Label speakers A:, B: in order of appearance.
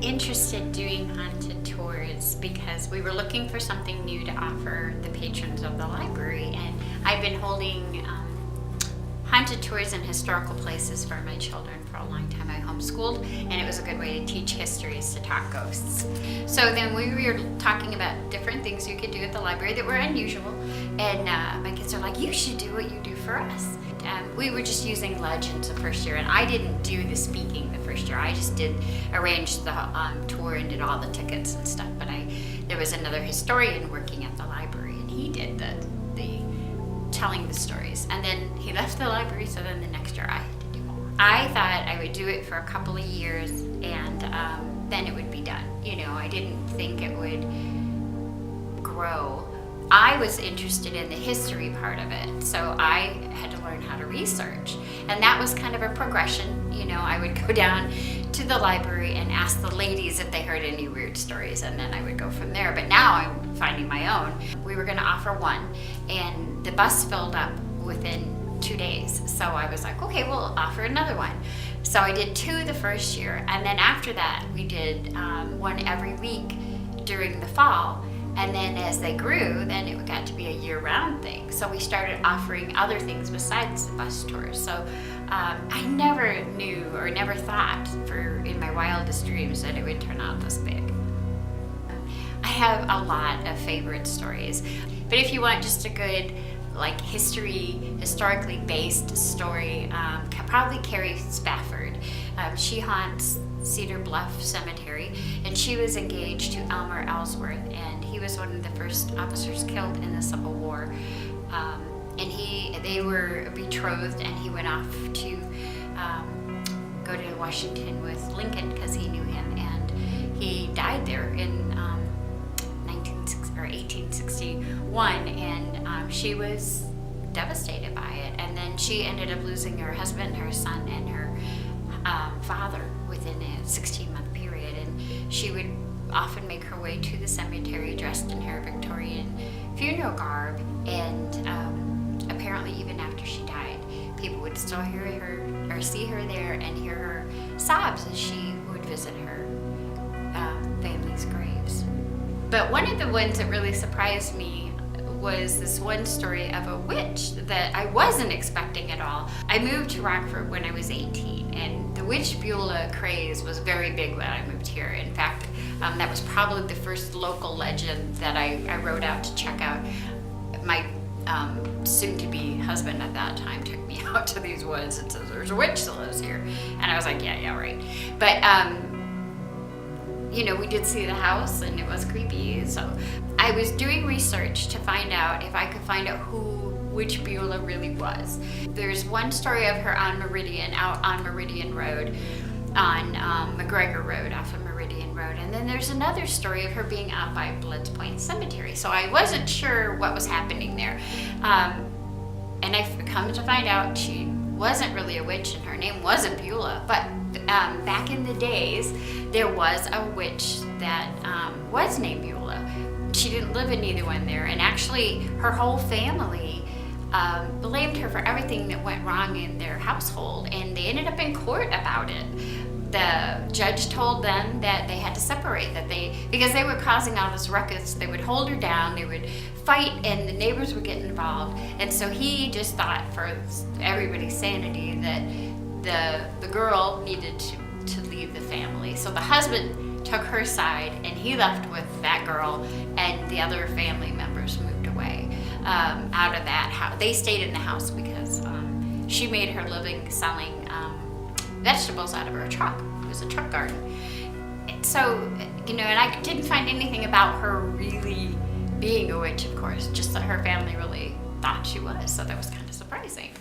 A: interested doing haunted tours because we were looking for something new to offer the patrons of the library, and I've been holding haunted tours in historical places for my children for a long time. I homeschooled, and it was a good way to teach histories, to talk ghosts. So then we were talking about different things you could do at the library that were unusual, and my kids are like, you should do what you do for us. We were just using legends the first year, and I didn't do the speaking the first year. I just did arrange the tour and did all the tickets and stuff, but there was another historian working at the library, and he did the telling the stories, and then he left the library, so then the next year I had to do more. I thought I would do it for a couple of years, and then it would be done. You know, I didn't think it would grow. I was interested in the history part of it, so I had to learn how to research, and that was kind of a progression. You know, I would go down to the library and ask the ladies if they heard any weird stories, and then I would go from there. But now I'm finding my own. We were going to offer one, and the bus filled up within 2 days, so I was like, okay, we'll offer another one. So I did 2 the first year, and then after that we did one every week during the fall. And then as they grew, then it got to be a year-round thing. So we started offering other things besides the bus tours. So I never knew or never thought in my wildest dreams that it would turn out this big. I have a lot of favorite stories. But if you want just a good, like, historically based story, probably Carrie Spafford. She haunts Cedar Bluff Cemetery, and she was engaged to Elmer Ellsworth, and he was one of the first officers killed in the Civil War. And they were betrothed, and he went off to go to Washington with Lincoln because he knew him, and he died there in 1861, and she was devastated by it. And then she ended up losing her husband, her son, and her father within a 16-month period, and she would often make her way to the cemetery dressed in her Victorian funeral garb, and apparently even after she died, people would still hear her or see her there and hear her sobs as she would visit her family's graves. But one of the ones that really surprised me was this one story of a witch that I wasn't expecting at all. I moved to Rockford when I was 18, and the witch Beulah craze was very big when I moved here. In fact, that was probably the first local legend that I wrote out to check out. My soon-to-be husband at that time took me out to these woods and says, there's a witch that lives here. And I was like, yeah, right. But you know, we did see the house, and it was creepy. So I was doing research to find out if I could find out who Witch Beulah really was. There's one story of her on Meridian, out on Meridian Road, on McGregor Road, off of Meridian Road. And then there's another story of her being out by Bloods Point Cemetery. So I wasn't sure what was happening there. And I've come to find out she wasn't really a witch, and her name wasn't Beulah. But back in the days, there was a witch that was named Beulah. She didn't live in either one there, and actually her whole family blamed her for everything that went wrong in their household, and they ended up in court about it. The judge told them that they had to separate, because they were causing all this ruckus. They would hold her down, they would fight, and the neighbors would get involved. And so he just thought, for everybody's sanity, that the girl needed to leave the family. So the husband took her side, and he left with that girl, and the other family members moved away out of that house. They stayed in the house because she made her living selling vegetables out of her truck. It was a truck garden. So, you know, and I didn't find anything about her really being a witch, of course, just that her family really thought she was. So that was kind of surprising.